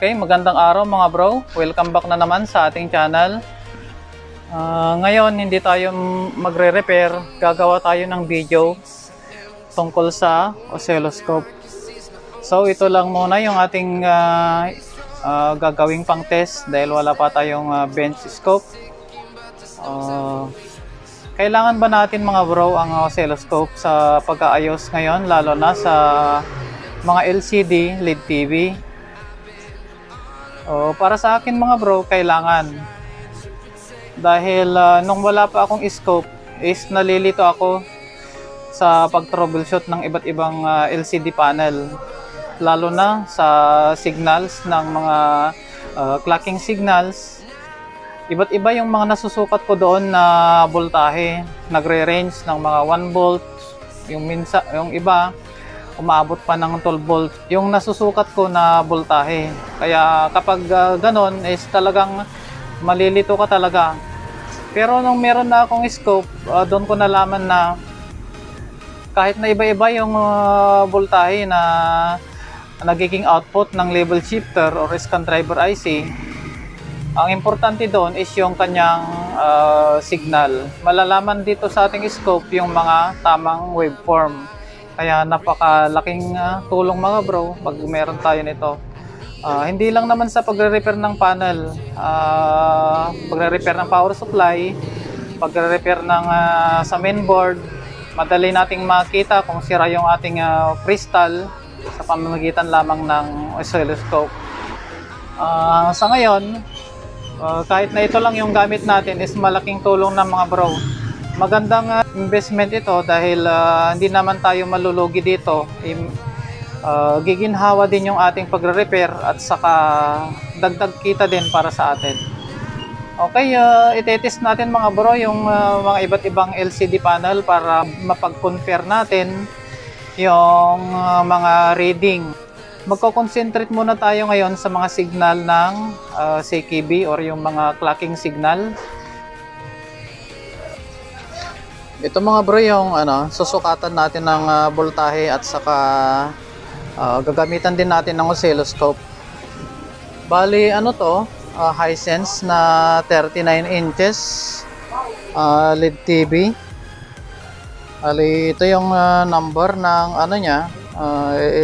Okay, magandang araw mga bro. Welcome back na naman sa ating channel. Ngayon, hindi tayo magre-repair. Gagawa tayo ng video tungkol sa oscilloscope. So, ito lang muna yung ating gagawing pang test dahil wala pa tayong bench scope. Kailangan ba natin mga bro ang oscilloscope sa pag-aayos ngayon, lalo na sa mga LCD, LED TV? Para sa akin mga bro, kailangan. Dahil nung wala pa akong scope, is nalilito ako sa pag-troubleshoot ng iba't ibang LCD panel. Lalo na sa signals ng mga clocking signals. Iba't iba yung mga nasusukat ko doon na voltahe. Nagre-range ng mga 1 volt. Yung iba, umaabot pa ng 12 volt yung nasusukat ko na voltahe. Kaya kapag ganon is talagang malilito ka talaga. Pero nung meron na akong scope, doon ko nalaman na kahit na iba-iba yung voltahe na nagiging output ng level shifter or scan driver IC, ang importante doon is yung kanyang signal. Malalaman dito sa ating scope yung mga tamang waveform. Kaya napakalaking tulong mga bro pag meron tayo nito. Hindi lang naman sa pagre-repair ng panel, pagre-repair ng power supply, pagre-repair ng sa mainboard. Madali nating makita kung sira yung ating crystal sa pamamagitan lamang ng oscilloscope. Sa ngayon, kahit na ito lang yung gamit natin, is malaking tulong ng mga bro. Magandang investment ito dahil hindi naman tayo malulugi dito. Giginhawa din yung ating pagre-repair at saka dagdag kita din para sa atin. Okay, itetest natin mga bro yung mga iba't ibang LCD panel para mapag-compare natin yung mga reading. Magko-concentrate muna tayo ngayon sa mga signal ng CKB or yung mga clocking signal. Ito mga bro yung susukatan natin ng voltahe at saka gagamitan din natin ng oscilloscope. Bali Hisense na 39 inches LED TV. Bali ito yung number ng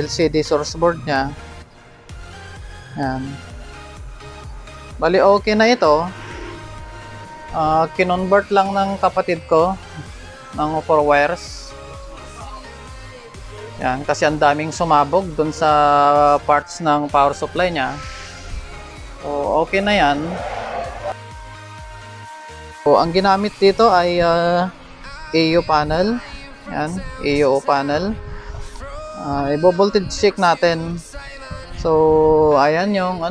LCD source board nya. Yan. Bali okay na ito. Kinonvert lang ng kapatid ko ng 4 wires. Yan, kasi ang daming sumabog dun sa parts ng power supply nya. So, okay na yan. So, ang ginamit dito ay AO panel. Yan, AO panel. I-voltage check natin. So, ayan yung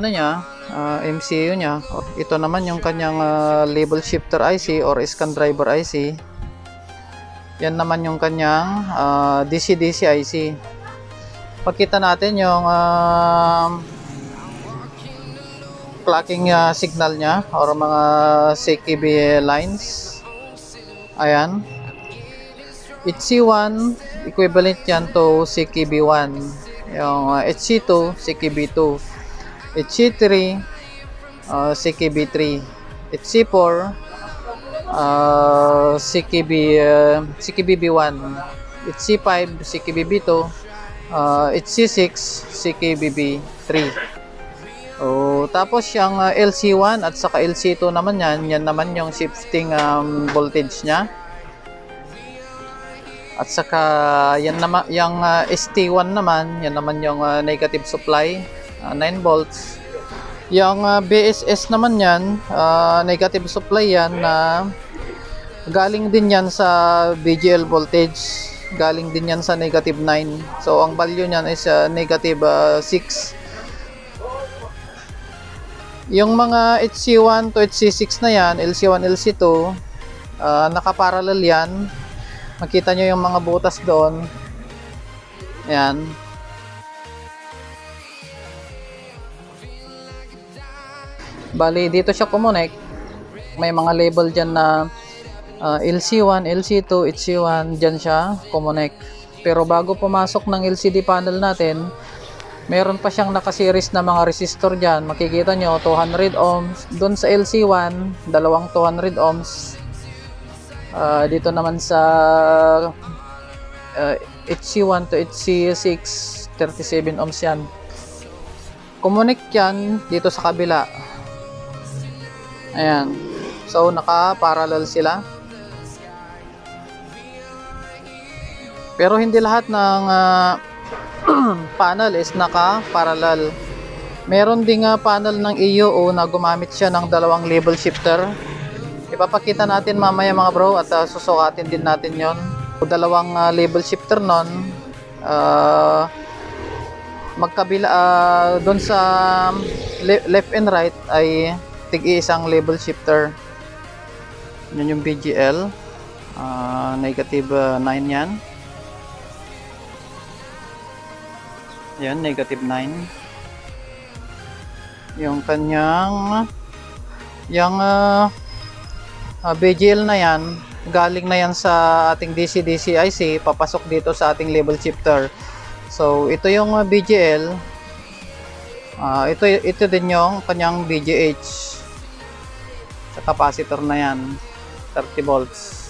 MCU nya. Ito naman yung kanyang label shifter IC or scan driver IC. Yan naman yung kanyang DC-DC IC. Pagkita natin yung clocking signal nya or mga CKB lines. Ayan. HC1 equivalent yan to CKB1. Yung HC2 CKB2. HC3 CKB3. HC4 CKBB1, HC5 CKBB2, HC6 CKBB3. Tapos yung LC1 at saka LC2 naman yan naman yung shifting voltage nya. At saka yan naman yung ST1 naman, yan naman yung negative supply, 9 volts. Yung BSS naman yan, negative supply yan na galing din yan sa VGL voltage, galing din yan sa negative 9. So ang value niyan is negative 6. Yung mga HC1 to HC6 na yan, LC1, LC2, nakaparallel yan. Makita nyo yung mga butas doon. Yan. Bali, dito siya kumonek. May mga label dyan na LC1, LC2, HC1. Dyan siya kumonek. Pero bago pumasok ng LCD panel natin, Meron pa siyang nakaseries na mga resistor dyan. Makikita nyo, 200 ohms. Doon sa LC1, dalawang 200 ohms. Dito naman sa HC1 to HC6, 37 ohms yan. Connect yan dito sa kabila. Ayan. So, naka-parallel sila. Pero hindi lahat ng panel is naka-parallel. Meron ding panel ng EUO na gumamit siya ng dalawang label shifter. Ipapakita natin mamaya mga bro at susukatin din natin yon. Dalawang label shifter nun, magkabila doon sa left and right ay tig-iisang label shifter. Yun yung BGL, negative 9 yan. Yan, negative 9. Yung kanyang BGL na yan, galing na yan sa ating DC-DC IC, papasok dito sa ating label shifter. So, ito yung BGL. Ito din yung kanyang BGH. Sa capacitor na yan, 30 volts.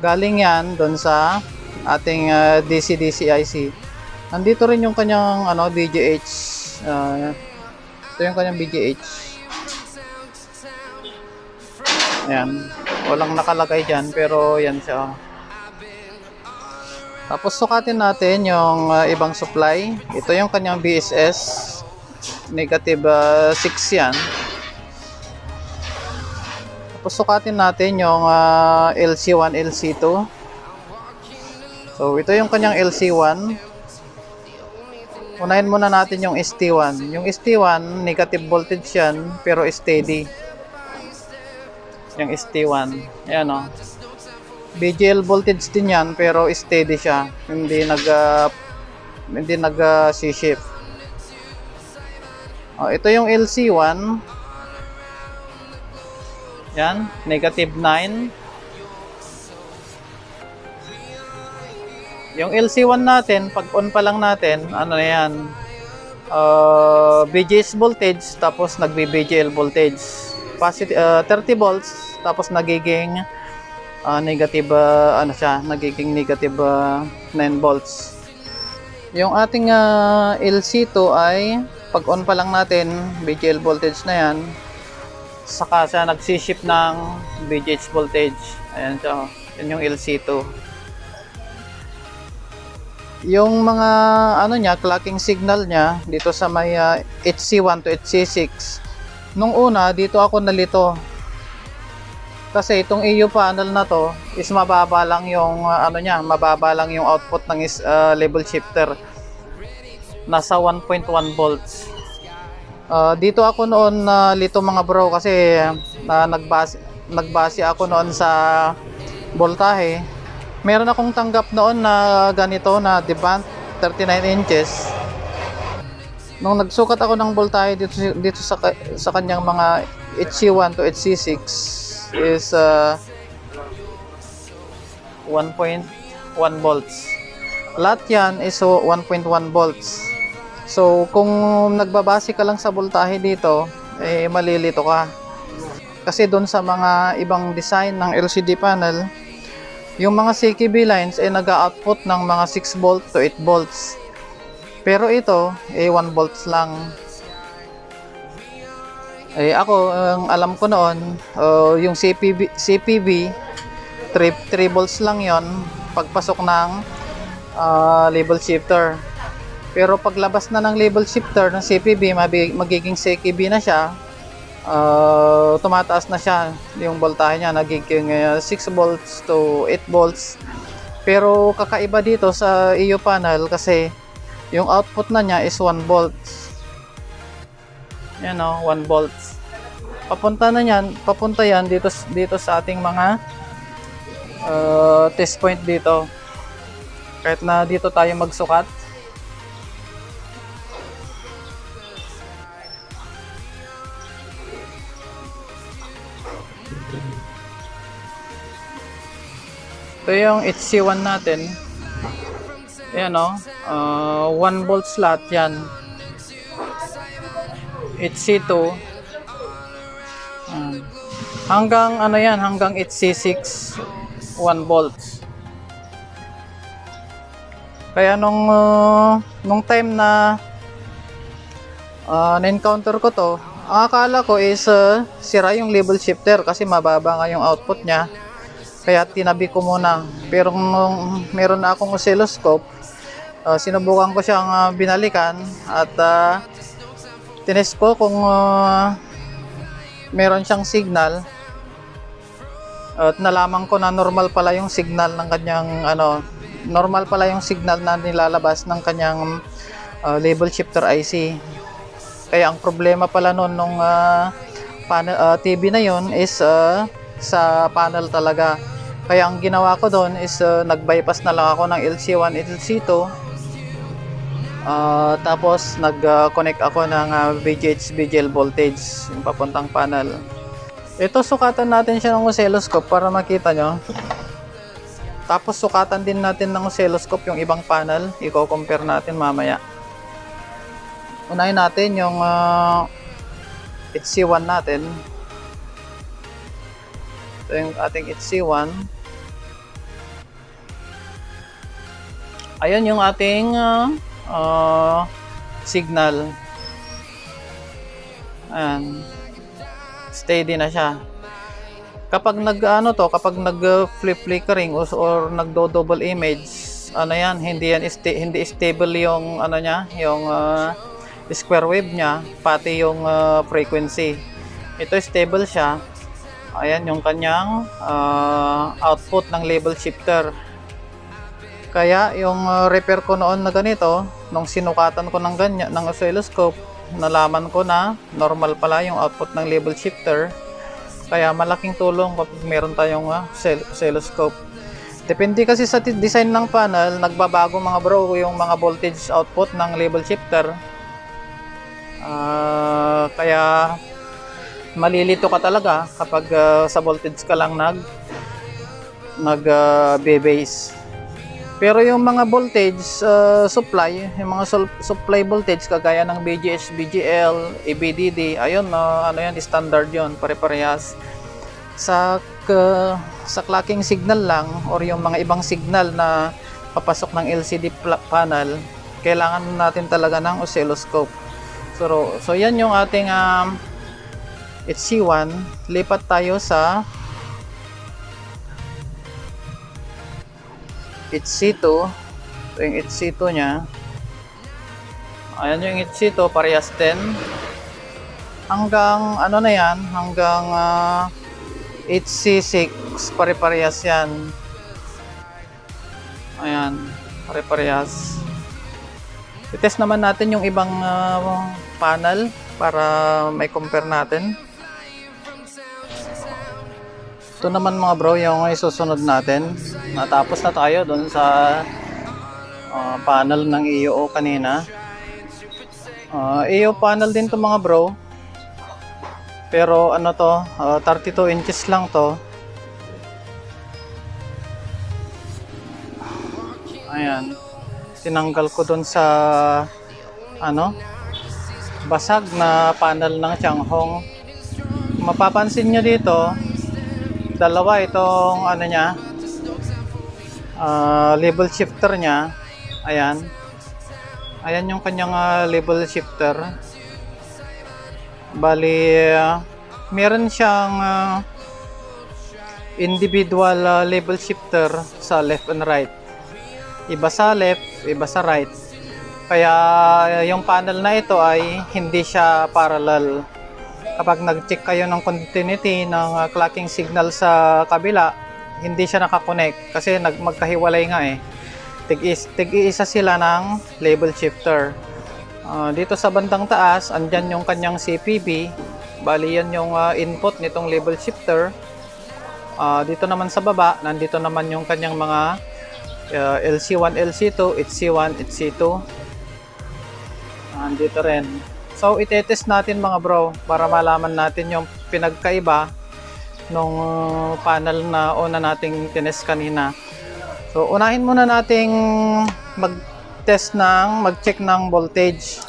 Galing yan doon sa ating DC-DC IC. Nandito rin yung kanyang BGH. Ito yung kanyang BGH. Ayan. Walang nakalagay dyan, pero yan siya. Tapos sukatin natin yung ibang supply. Ito yung kanyang BSS. Negative 6 yan. Tapos sukatin natin yung LC1, LC2. So ito yung kanyang LC1. Unahin muna natin yung ST1. Yung ST1, negative voltage yan, pero steady. Yung ST1. Ayan o. BGL voltage din yan, pero steady siya. Hindi nag-C-shift. Ito yung LC1. Yan, negative 9. Yung LC1 natin, pag on pa lang natin, ano na yan, BGS voltage, tapos nagbe-BGL voltage. 30 volts, tapos nagiging negative, nagiging negative 9 volts. Yung ating LC2 ay, pag on pa lang natin, BGL voltage na yan, saka siya nag-shift ng BGH voltage. Ayan siya, yun yung LC2. Yung mga clocking signal niya dito sa may HC1 to HC6, nung una dito ako nalito kasi itong EU panel na to is mababa lang yung mababa lang yung output ng label shifter, nasa 1.1 volts. Dito ako noon nalito mga bro kasi nagbase ako noon sa voltahe. Meron akong tanggap noon na ganito na deband 39 inches. Nung nagsukat ako ng voltahe dito sa kanyang mga HC1 to HC6 is 1.1 volts. Lahat yan is 1.1 volts. So kung nagbabase ka lang sa voltahe dito, malilito ka. Kasi doon sa mga ibang design ng LCD panel, yung mga CKB lines ay nag-output ng mga 6 volt to 8 volts. Pero ito, 1 volts lang. Ako, ang alam ko noon, yung CPB 3 volts lang yon pagpasok ng label shifter. Pero paglabas na ng label shifter ng CPB, magiging CKB na siya. Tumataas na siya yung voltahe niya, nagiging 6 volts to 8 volts. Pero kakaiba dito sa EU panel kasi yung output na niya is 1 volts. Yan 1 volts. Papunta yan dito sa ating mga test point dito. Kahit na dito tayo magsukat. Ito yung HC1 natin. Ayan 1 volts lahat yan. HC2. Hanggang ano yan, hanggang HC6 1 volts. Kaya nung time na na-encounter ko to, ang akala ko is sira yung level shifter kasi mababa nga yung output niya. Kaya tinabi ko muna. Pero nung meron na akong oscilloscope, sinubukan ko siyang binalikan at tinest ko kung meron siyang signal. At nalaman ko na normal pala yung signal ng kanyang normal pala yung signal na nilalabas ng kanyang label shifter IC. Kaya ang problema pala noon nung TV na yon is sa panel talaga. Kaya ang ginawa ko doon is nag-bypass na lang ako ng LC1, LC2. Tapos nag-connect ako ng VGH, VGL voltage yung papuntang panel. Ito, sukatan natin siya ng oscilloscope para makita nyo. Tapos sukatan din natin ng oscilloscope yung ibang panel. I-compare natin mamaya. Unahin natin yung HC1 natin. Ito yung ating HC1. Ayan yung ating signal. Ayan. Steady na siya. Kapag kapag nag-flip flickering or nagdo-double image, yan, hindi stable yung yung square wave niya, pati yung frequency. Ito stable siya. Ayan yung kanyang output ng label shifter. Kaya yung repair ko noon na ganito, nung sinukatan ko ng ganyan ng oscilloscope, nalaman ko na normal pala yung output ng label shifter. Kaya malaking tulong kapag meron tayong oscilloscope. Depende kasi sa design ng panel, nagbabago mga bro yung mga voltage output ng label shifter. Kaya malilito ka talaga kapag sa voltage ka lang nag-base. Pero yung mga voltage supply, yung mga supply voltage kagaya ng BGH, BGL, ABDD, ayun, yan, standard yon, pare-parehas. Sa clocking signal lang or yung mga ibang signal na papasok ng LCD panel, kailangan natin talaga ng oscilloscope. So yan yung ating HC1. Lipat tayo sa HC2. Ito yung HC2 nya. Ayan yung HC2, parehas din. Hanggang na yan, hanggang HC6, pare-parehas yan. Ayan, pare-parehas. I-test naman natin yung ibang panel para may compare natin. Ito naman mga bro yung isusunod natin. Natapos na tayo doon sa panel ng EUO kanina. EUO panel din to mga bro. Pero 32 inches lang to. Ayan. Tinanggal ko doon sa basag na panel ng Changhong. Mapapansin nyo dito, dalawa itong label shifter nya. Ayan yung kanyang label shifter. Bali meron siyang individual label shifter sa left and right. Iba sa left, iba sa right. Kaya yung panel na ito ay hindi siya parallel. Kapag nag-check kayo ng continuity ng clocking signal sa kabila, hindi siya nakakonect kasi magkahiwalay nga eh. Tig-iisa sila ng label shifter. Dito sa bandang taas, andyan yung kanyang CPB. Bali yan yung input nitong label shifter. Dito naman sa baba, nandito naman yung kanyang mga LC1, LC2, HC1, HC2. Nandito rin. So, itetest natin mga bro para malaman natin yung pinagkaiba nung panel na una nating tinest kanina. So, unahin muna nating mag-check ng voltage.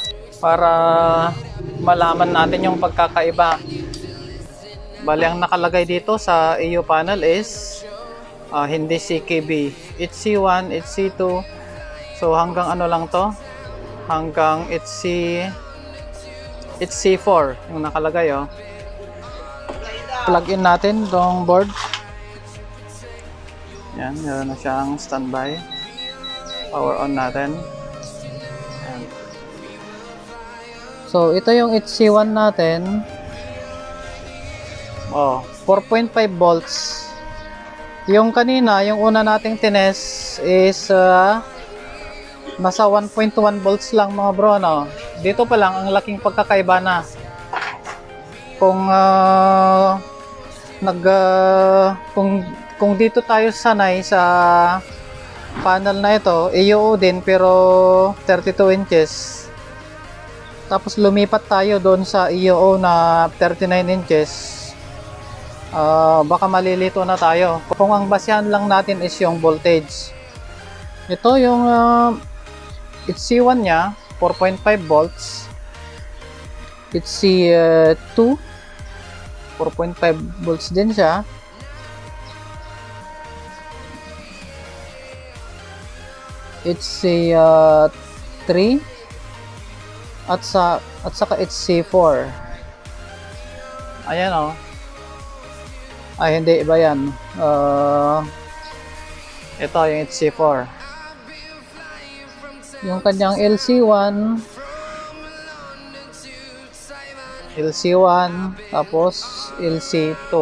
para malaman natin yung pagkakaiba. Bali, ang nakalagay dito sa EU panel is hindi CKB. It's C1, it's C2. So hanggang ano lang to? Hanggang it's C4 yung nakalagay, oh. Plug in natin itong board. Yan, meron na siyang standby. Power on natin. Yan. So ito yung HC1 natin. Oh, 4.5 volts. Yung kanina, yung una nating tines is nasa 1.1 volts lang, mga bro, no? Dito pa lang ang laking pagkakaiba na. Kung kung dito tayo sanay sa panel na ito, EUO din pero 32 inches. Tapos lumipat tayo doon sa EUO na 39 inches. Baka malilito na tayo. Kung ang basehan lang natin is yung voltage. Ito yung it's C1 nya, 4.5 volts. It's C2, 4.5 volts din siya. It's C3 at saka it's C4. Ayan, oh. Ay, hindi, iba yan. Ito yung HC4. Yung kanyang LC1, tapos LC2.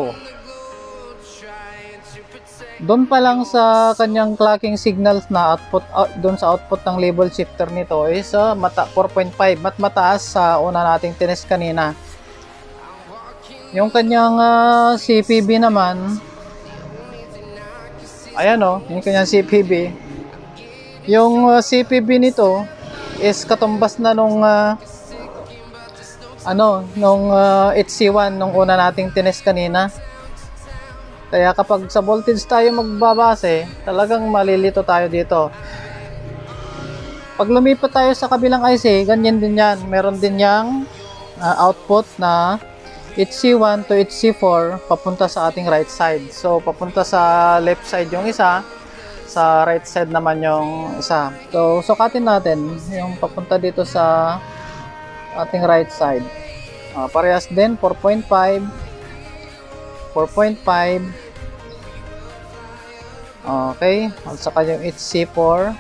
Doon pa lang sa kanyang clocking signals na output, doon sa output ng label shifter nito is 4.5, mataas sa una nating tines kanina. Yung kanyang CPB naman, ayan, oh, yung kanyang CPB. Yung CPB nito is katumbas na nung HC1 nung una nating tines kanina. Kaya kapag sa voltage tayo magbabase, talagang malilito tayo dito. Pag lumipat tayo sa kabilang IC, ganyan din yan. Meron din yang output na HC1 to HC4 papunta sa ating right side. So papunta sa left side yung isa, sa right side naman yung isa. So sukatin natin yung papunta dito sa ating right side. Parehas din, 4.5, 4.5. Okay, at saka yung HC4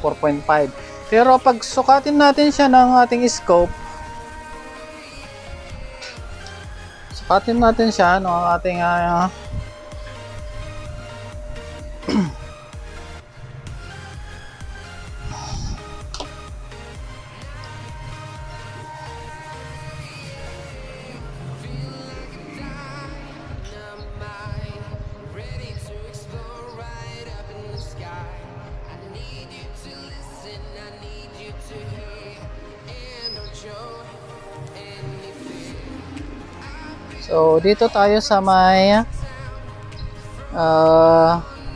4.5. Pero pag sukatin natin siya ng ating scope, sukatin natin siya ng ating so dito tayo sa may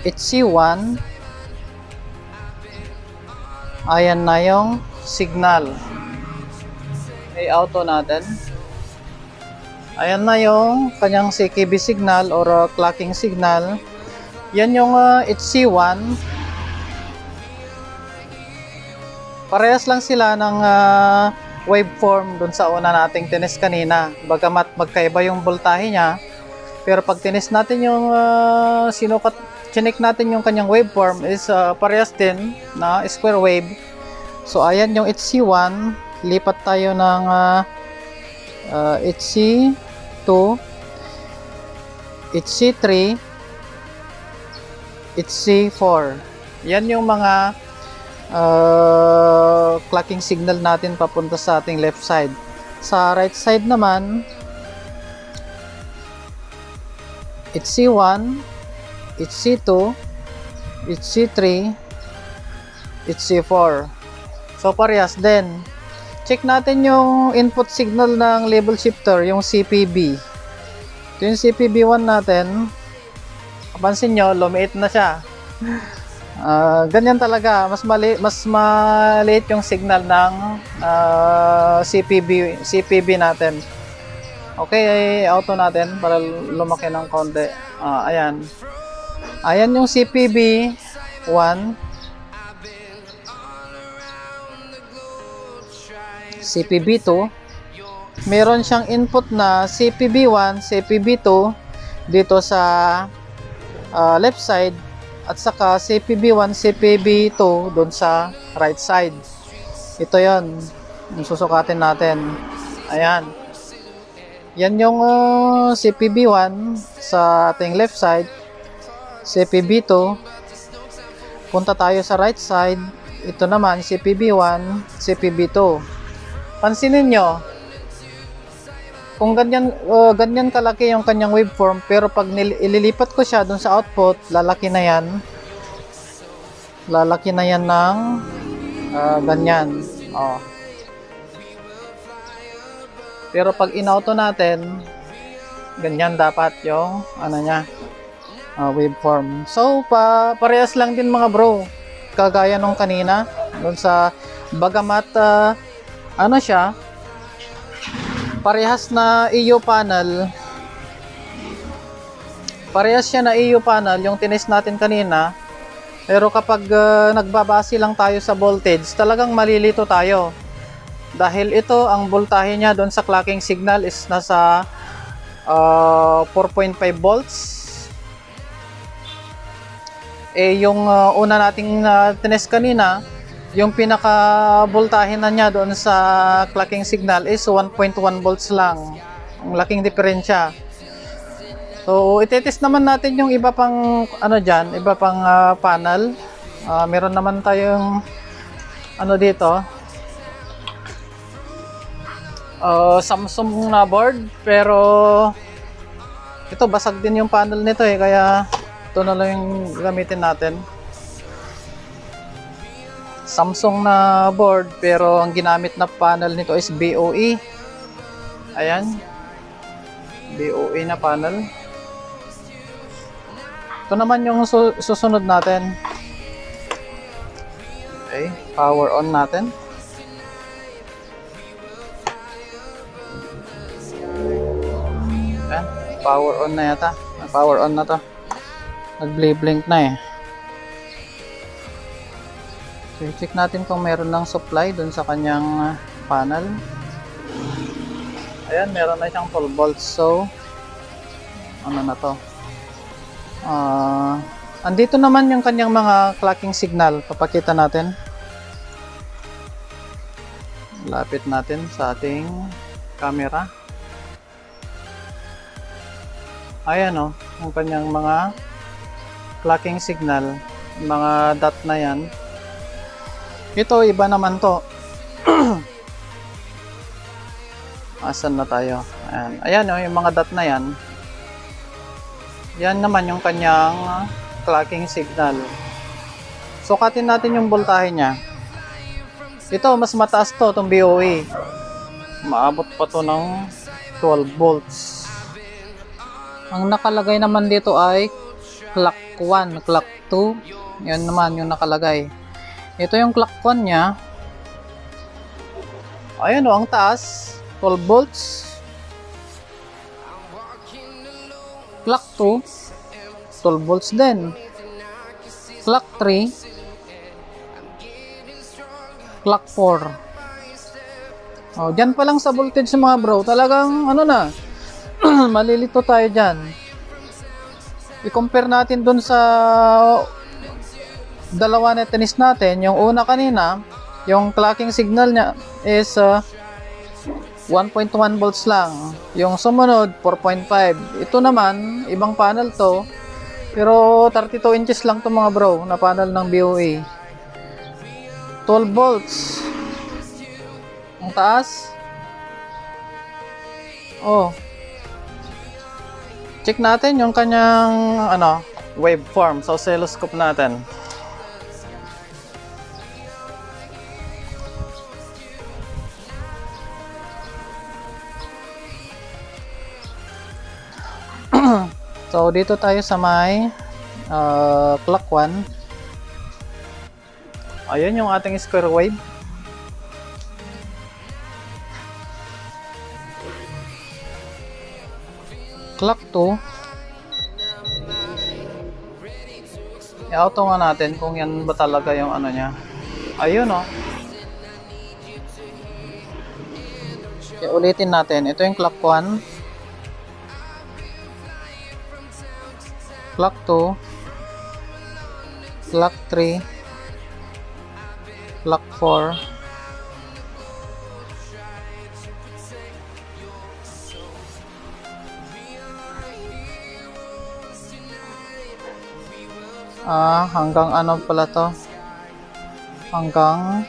HC1. Ayan na yung signal. I-auto natin. Ayan na yung kanyang CKB signal or clocking signal. Yan yung HC1. Parehas lang sila ng waveform dun sa una nating tinis kanina. Bagamat magkaiba yung voltahe niya, pero pag tinis natin yung chinik natin yung kanyang waveform is parehas din na square wave. So ayan yung HC1. Lipat tayo ng HC2, HC3, HC4. Yan yung mga clocking signal natin papunta sa ating left side. Sa right side naman, HC1, HC2, HC3, HC4. So parehas din. Check natin yung input signal ng label shifter, yung CPB. Ito yung CPB1 natin. Kapansin nyo, lumiit na siya. Ganyan talaga, mas maliit yung signal ng CPB natin. Okay, auto natin para lumaki ng konti. Ayan. Ayan yung CPB 1. CPB 2. Meron siyang input na CPB 1, CPB 2 dito sa left side at saka CPB 1, CPB 2 doon sa right side. Ito 'yon. Yung susukatin natin. Ayan. Yan yung CPB 1 sa ating left side. CPB 2. Punta tayo sa right side. Ito naman CPB 1, CPB 2. Pansinin nyo, kung ganyan kalaki yung kanyang waveform, pero pag ililipat ko siya dun sa output, lalaki na yan. Lalaki na yan ng ganyan. Pero pag inauto natin, ganyan dapat yung waveform. So, parehas lang din mga bro. Kagaya nung kanina, dun sa bagamat siya, parehas na EU panel. Parehas siya na EU panel yung tinest natin kanina. Pero kapag nagbabase lang tayo sa voltage, talagang malilito tayo. Dahil ito, ang voltahe niya doon sa clocking signal is nasa 4.5 volts. Yung una nating tinest kanina, yung pinaka-voltahe na niya doon sa clocking signal is 1.1 volts lang. Ang laking diferensya. So, itetest naman natin yung iba pang iba pang panel. Meron naman tayong dito. Samsung na board, pero ito basag din yung panel nito kaya ito na lang yung gamitin natin. Samsung na board, pero ang ginamit na panel nito is BOE. Ayan, BOE na panel. Ito naman yung susunod natin. Okay, power on natin. Ayan, power on na yata. Power on na to. Nag-blink na So, check natin kung meron ng supply dun sa kanyang panel. Ayan, meron na siyang 12 volts. So, na to? Andito naman yung kanyang mga clocking signal. Papakita natin. Lapit natin sa ating camera. Ayan yung kanyang mga clocking signal. Mga dot na yan. Ito, iba naman to. Asan na tayo? Ayan yung mga dot na yan. Yan naman yung kanyang clocking signal. Sukatin natin yung voltahe niya. Ito, mas mataas to, itong BOE. Maabot pa to ng 12 volts. Ang nakalagay naman dito ay clock 1, clock 2. Yan naman yung nakalagay. Ito yung clock 1 niya. Ayan ang taas. 12 volts. Clock 2. 12 volts din. Clock 3. Clock 4. Dyan pa lang sa voltage mga bro. Talagang malilito tayo dyan. I-compare natin dun sa dalawa na tennis natin. Yung una kanina, yung clocking signal niya is 1.1 volts lang. Yung sumunod 4.5. Ito naman, ibang panel to, pero 32 inches lang to mga bro, na panel ng BOE. 12 volts. Ang taas. Check natin yung kanyang waveform sa oscilloscope natin. So dito tayo sa may clock 1. Ayun yung ating square wave. Clock 2. I-auto nga natin kung yan ba talaga yung ano niya. Ayun oh. Okay, ulitin natin. Ito yung clock 1. Clock 2. Clock 3. Clock 4. Hanggang ano pala to? Hanggang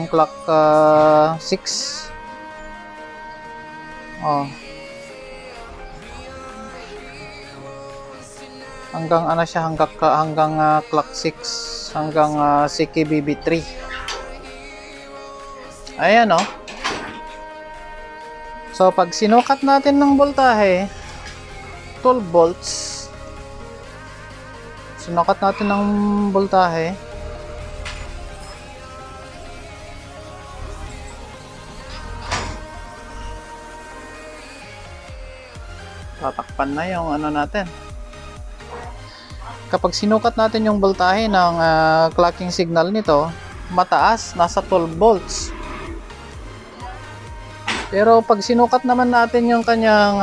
clock 6. Oh. Hanggang ano siya, hanggang clock 6, hanggang CKBB3. Ayan oh. So pag sinukat natin ng voltahe 12 volts, sinukat natin ng voltahe, tatakpan na yung ano natin. Kapag sinukat natin yung voltahe ng clocking signal nito, mataas, nasa 12 volts. Pero pag sinukat naman natin yung kanyang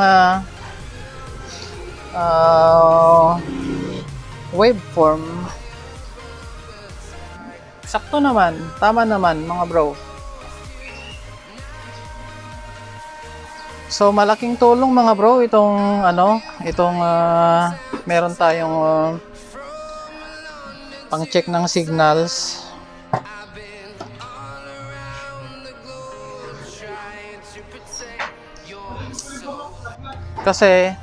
waveform, sakto naman, tama naman mga bro. So malaking tulong mga bro itong meron tayong pang-check ng signals. Kasi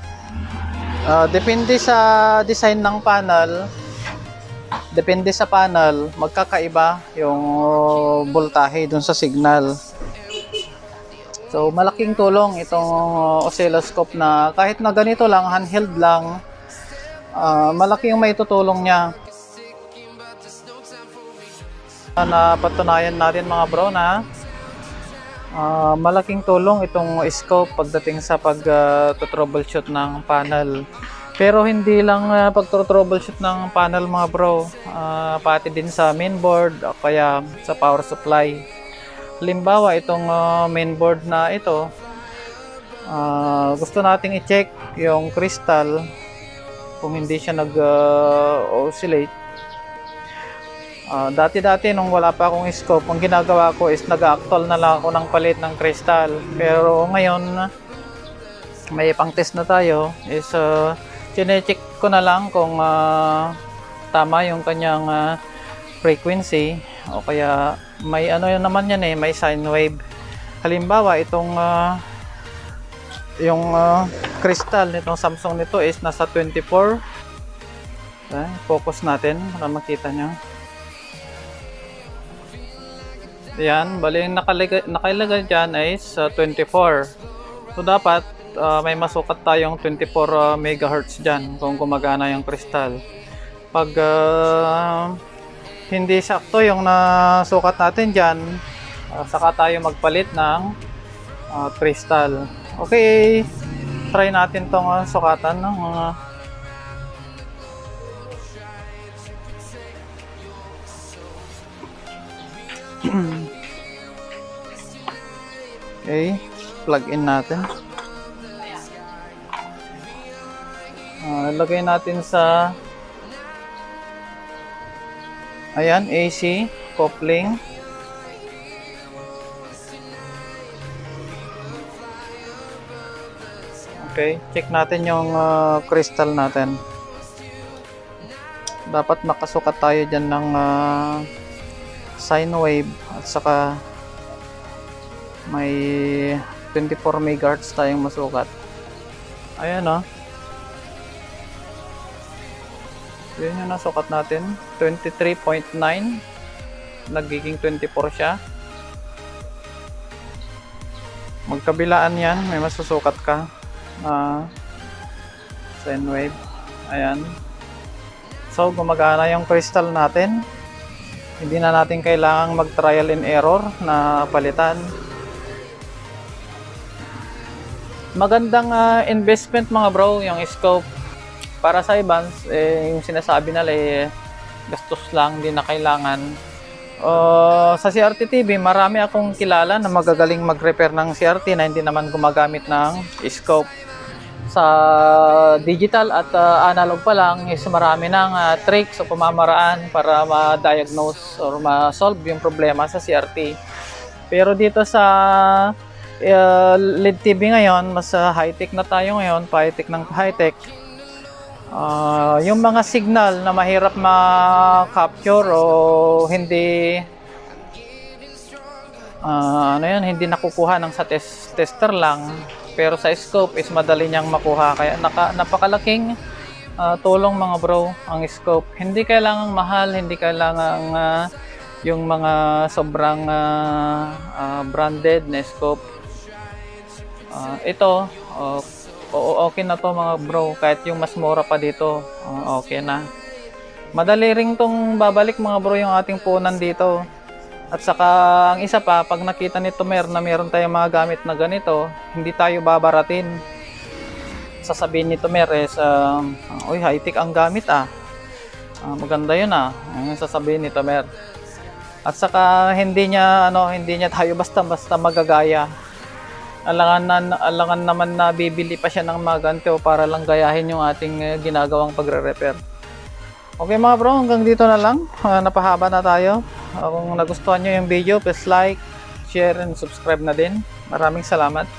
depende sa design ng panel, depende sa panel, magkakaiba yung voltahe dun sa signal. So malaking tulong itong oscilloscope na kahit na ganito lang, handheld lang, malaki yung maitutulong niya. Napatunayan natin mga bro na malaking tulong itong scope pagdating sa pag-troubleshoot ng panel. Pero hindi lang pag-troubleshoot ng panel mga bro, pati din sa mainboard o kaya sa power supply. Halimbawa itong mainboard na ito, gusto nating i-check yung crystal kung hindi siya nag-oscillate. Dati nung wala pa akong scope, ang ginagawa ko is nag-actual na lang ako ng palit ng crystal. Pero ngayon may pang test na tayo, is chine-check ko na lang kung tama yung kanyang frequency, o kaya may ano yun naman yan may sine wave. Halimbawa itong yung crystal nitong Samsung nito is nasa 24. Focus natin para makita nyo. Yan, bali yung nakalagay dyan is 24. So dapat may masukat tayong 24 megahertz dyan kung gumagana yung crystal. Pag hindi sakto yung nasukat natin dyan, saka tayo magpalit ng crystal. Okay, try natin tong sukatan ng mga okay, plug in natin. Lagay natin sa ayan, AC coupling. Okay, check natin yung crystal natin. Dapat makasukat tayo dyan ng sine wave at saka may 24 megahertz tayong masukat. Ayan o. Yun yung nasukat natin. 23.9. Nagiging 24 siya. Magkabilaan yan. May masusukat ka. Sine wave. Ayan. So gumagana yung crystal natin. Hindi na natin kailangang mag trial and error na palitan. Magandang investment mga bro yung scope. Para sa ibang yung sinasabi nila gastos lang, din na kailangan. Sa CRT TV marami akong kilala na magagaling mag-repair ng CRT na hindi naman gumagamit ng scope. Sa digital at analog pa lang is marami ng tricks o pamamaraan para ma-diagnose or ma-solve yung problema sa CRT. Pero dito sa LED TV ngayon, mas high-tech na tayo ngayon, pa-high-tech ng high-tech. Yung mga signal na mahirap ma-capture o hindi hindi nakukuha ng sa tester lang, pero sa scope is madali niyang makuha, kaya napakalaking tulong mga bro ang scope. Hindi kailangang mahal, hindi kailangang yung mga sobrang branded na scope. Ito okay na to mga bro, kahit yung mas mura pa dito okay na. Madali ring tong babalik mga bro yung ating punan dito. At saka ang isa pa, pag nakita ni Tomer na meron tayong mga gamit na ganito, hindi tayo babaratin. Sasabihin ni Tomer uy, high-tech ang gamit maganda yun sasabihin ni Tomer. At saka hindi niya tayo basta-basta magagaya. Alangan naman na bibili pa siya ng mga ganito para lang gayahin yung ating ginagawang pagre-repair. Okay mga bro, hanggang dito na lang. Napahaba na tayo. Kung nagustuhan nyo yung video, please like, share, and subscribe na din. Maraming salamat.